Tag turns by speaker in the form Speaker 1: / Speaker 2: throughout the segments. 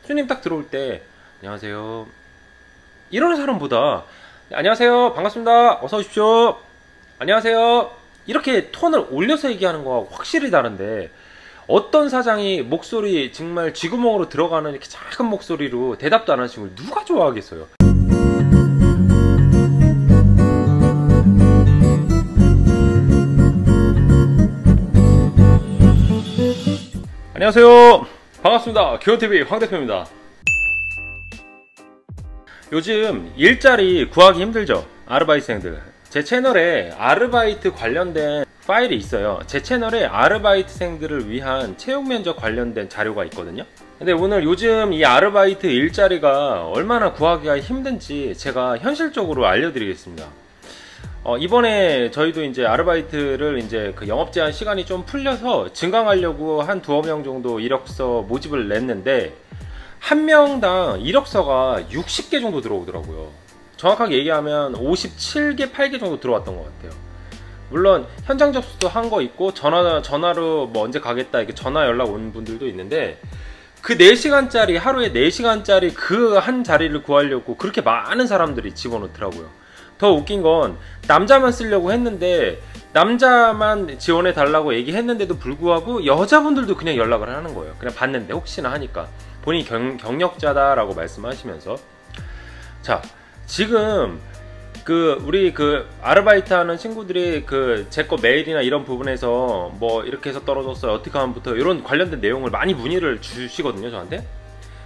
Speaker 1: 손님 딱 들어올 때 안녕하세요 이러는 사람보다 안녕하세요 반갑습니다 어서 오십시오 안녕하세요 이렇게 톤을 올려서 얘기하는 거하고 확실히 다른데, 어떤 사장이 목소리 정말 쥐구멍으로 들어가는 이렇게 작은 목소리로 대답도 안 하는 친구를 누가 좋아하겠어요. 안녕하세요 반갑습니다. 기원TV 황대표입니다. 요즘 일자리 구하기 힘들죠, 아르바이트생들. 제 채널에 아르바이트 관련된 파일이 있어요. 제 채널에 아르바이트생들을 위한 채용 면접 관련된 자료가 있거든요. 근데 오늘 요즘 이 아르바이트 일자리가 얼마나 구하기가 힘든지 제가 현실적으로 알려드리겠습니다. 이번에 저희도 이제 아르바이트를 이제 그 영업 제한 시간이 좀 풀려서 증강하려고 한 두어 명 정도 이력서 모집을 냈는데, 한 명당 이력서가 60개 정도 들어오더라고요. 정확하게 얘기하면 57개, 8개 정도 들어왔던 것 같아요. 물론 현장 접수도 한 거 있고 전화로 뭐 언제 가겠다 이렇게 전화 연락 온 분들도 있는데, 그 4시간짜리 하루에 4시간짜리 그 한 자리를 구하려고 그렇게 많은 사람들이 집어넣더라고요. 더 웃긴 건 남자만 쓰려고 했는데 남자만 지원해 달라고 얘기했는데도 불구하고 여자분들도 그냥 연락을 하는 거예요. 그냥 봤는데 혹시나 하니까 본인이 경력자다라고 말씀하시면서. 자, 지금 우리 아르바이트 하는 친구들이 제 거 메일이나 이런 부분에서 뭐 이렇게 해서 떨어졌어요, 어떻게 하면 붙어요, 이런 관련된 내용을 많이 문의를 주시거든요, 저한테.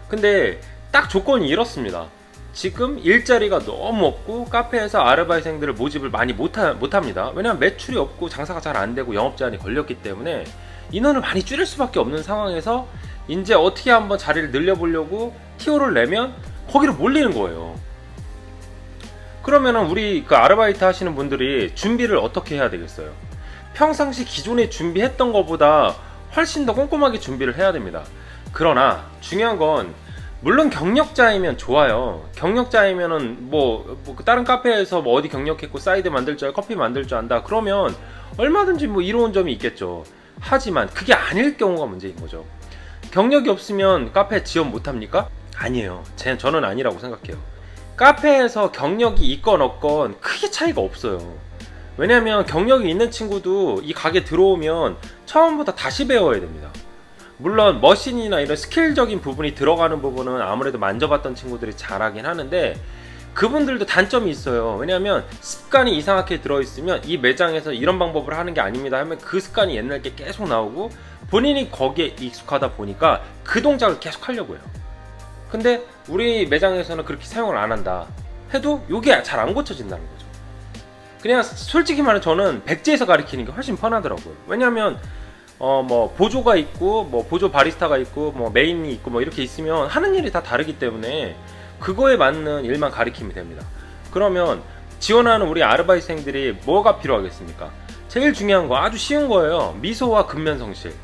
Speaker 1: 근데 딱 조건이 이렇습니다. 지금 일자리가 너무 없고 카페에서 아르바이트생들을 모집을 많이 못합니다. 왜냐면 매출이 없고 장사가 잘 안되고 영업 제한이 걸렸기 때문에 인원을 많이 줄일 수밖에 없는 상황에서 이제 어떻게 한번 자리를 늘려보려고 TO를 내면 거기로 몰리는 거예요. 그러면은 우리 아르바이트 하시는 분들이 준비를 어떻게 해야 되겠어요? 평상시 기존에 준비했던 것보다 훨씬 더 꼼꼼하게 준비를 해야 됩니다. 그러나 중요한 건, 물론 경력자이면 좋아요. 경력자이면은 다른 카페에서 뭐 어디 경력했고 사이드 만들 줄 알고 커피 만들 줄 안다 그러면 얼마든지 뭐 이로운 점이 있겠죠. 하지만 그게 아닐 경우가 문제인 거죠. 경력이 없으면 카페 지원 못합니까? 아니에요. 저는 아니라고 생각해요. 카페에서 경력이 있건 없건 크게 차이가 없어요. 왜냐면 경력이 있는 친구도 이 가게 들어오면 처음부터 다시 배워야 됩니다. 물론 머신이나 이런 스킬적인 부분이 들어가는 부분은 아무래도 만져봤던 친구들이 잘하긴 하는데, 그분들도 단점이 있어요. 왜냐하면 습관이 이상하게 들어있으면 이 매장에서 이런 방법을 하는 게 아닙니다 하면 그 습관이 옛날 게 계속 나오고 본인이 거기에 익숙하다 보니까 그 동작을 계속 하려고 해요. 근데 우리 매장에서는 그렇게 사용을 안 한다 해도 이게 잘 안 고쳐진다는 거죠. 그냥 솔직히 말해 저는 백지에서 가르치는 게 훨씬 편하더라고요. 왜냐하면 뭐 보조가 있고 뭐 보조 바리스타가 있고 뭐 메인이 있고 뭐 이렇게 있으면 하는 일이 다 다르기 때문에 그거에 맞는 일만 가르치면 됩니다. 그러면 지원하는 우리 아르바이트생들이 뭐가 필요하겠습니까? 제일 중요한 거 아주 쉬운 거예요. 미소와 근면성실.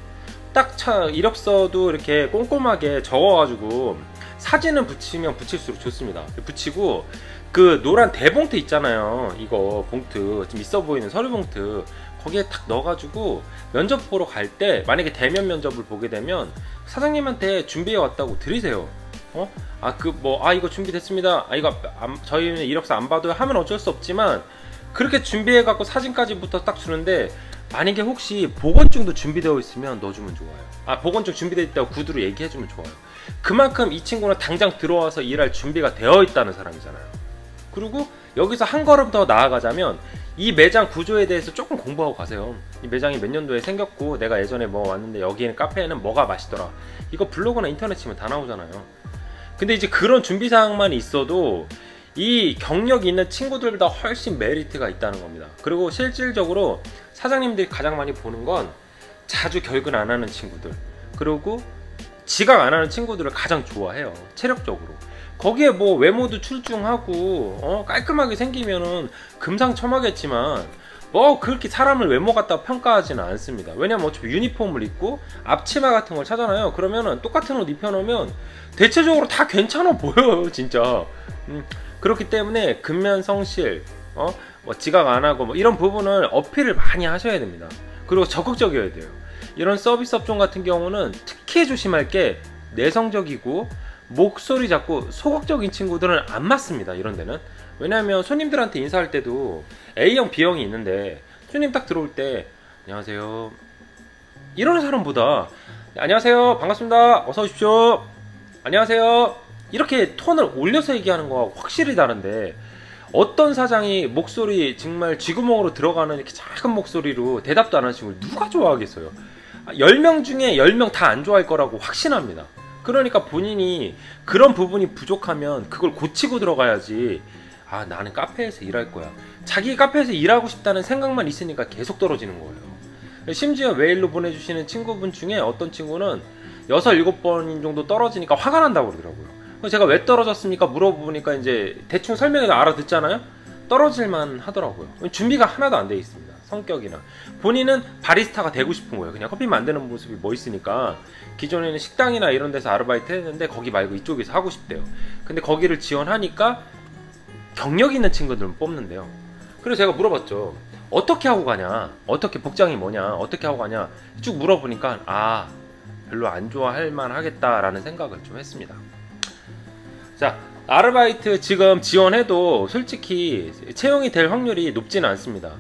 Speaker 1: 딱 이력서도 이렇게 꼼꼼하게 적어가지고 사진은 붙이면 붙일수록 좋습니다. 붙이고 그 노란 대봉투 있잖아요, 이거 봉투 좀 있어 보이는 서류 봉투, 거기에 탁 넣어가지고 면접 보러 갈 때 만약에 대면 면접을 보게 되면 사장님한테 준비해 왔다고 드리세요. 이거 준비됐습니다. 저희는 이력서 안 봐도 하면 어쩔 수 없지만 그렇게 준비해 갖고 사진까지부터 딱 주는데, 만약에 혹시 보건증도 준비되어 있으면 넣어주면 좋아요. 보건증 준비되어 있다고 구두로 얘기해주면 좋아요. 그만큼 이 친구는 당장 들어와서 일할 준비가 되어 있다는 사람이잖아요. 그리고 여기서 한 걸음 더 나아가자면 이 매장 구조에 대해서 조금 공부하고 가세요. 이 매장이 몇 년도에 생겼고 내가 예전에 뭐 왔는데 여기에는 카페에는 뭐가 맛있더라, 이거 블로그나 인터넷 치면 다 나오잖아요. 근데 이제 그런 준비사항만 있어도 이 경력이 있는 친구들보다 훨씬 메리트가 있다는 겁니다. 그리고 실질적으로 사장님들이 가장 많이 보는 건 자주 결근 안 하는 친구들, 그리고 지각 안 하는 친구들을 가장 좋아해요, 체력적으로. 거기에 뭐 외모도 출중하고 깔끔하게 생기면은 금상첨화겠지만 뭐 그렇게 사람을 외모 갖다가 평가하지는 않습니다. 왜냐면 어차피 유니폼을 입고 앞치마 같은 걸 차잖아요. 그러면은 똑같은 옷 입혀놓으면 대체적으로 다 괜찮아 보여요, 진짜. 그렇기 때문에 근면성실, 뭐 지각 안 하고 뭐 이런 부분을 어필을 많이 하셔야 됩니다. 그리고 적극적이어야 돼요. 이런 서비스 업종 같은 경우는 특히 조심할 게 내성적이고 목소리 작고 소극적인 친구들은 안 맞습니다. 이런 데는. 왜냐하면 손님들한테 인사할 때도 A형, B형이 있는데 손님 딱 들어올 때 안녕하세요 이러는 사람보다 안녕하세요 반갑습니다 어서 오십시오 안녕하세요 이렇게 톤을 올려서 얘기하는 거와 확실히 다른데, 어떤 사장이 목소리 정말 쥐구멍으로 들어가는 이렇게 작은 목소리로 대답도 안 하는 친구를 누가 좋아하겠어요. 10명 중에 10명 다 안 좋아할 거라고 확신합니다. 그러니까 본인이 그런 부분이 부족하면 그걸 고치고 들어가야지. 아, 나는 카페에서 일할 거야. 자기 카페에서 일하고 싶다는 생각만 있으니까 계속 떨어지는 거예요. 심지어 메일로 보내주시는 친구분 중에 어떤 친구는 6, 7번 정도 떨어지니까 화가 난다고 그러더라고요. 제가 왜 떨어졌습니까? 물어보니까 이제 대충 설명해도 알아듣잖아요? 떨어질만 하더라고요. 준비가 하나도 안 돼 있습니다. 성격이나. 본인은 바리스타가 되고 싶은 거예요. 그냥 커피 만드는 모습이 멋있으니까. 기존에는 식당이나 이런 데서 아르바이트 했는데 거기 말고 이쪽에서 하고 싶대요. 근데 거기를 지원하니까 경력 있는 친구들은 뽑는데요. 그래서 제가 물어봤죠. 어떻게 하고 가냐? 어떻게 복장이 뭐냐? 어떻게 하고 가냐? 쭉 물어보니까 아, 별로 안 좋아할 만하겠다라는 생각을 좀 했습니다. 자, 아르바이트 지금 지원해도 솔직히 채용이 될 확률이 높지는 않습니다.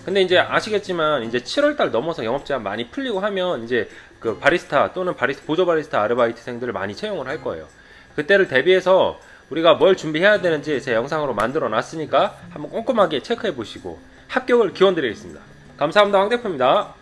Speaker 1: 근데 이제 아시겠지만 이제 7월달 넘어서 영업 제한 많이 풀리고 하면 이제 그 바리스타 또는 보조 바리스타 아르바이트생들을 많이 채용을 할 거예요. 그때를 대비해서 우리가 뭘 준비해야 되는지 제 영상으로 만들어 놨으니까 한번 꼼꼼하게 체크해 보시고 합격을 기원 드리겠습니다. 감사합니다. 황 대표입니다.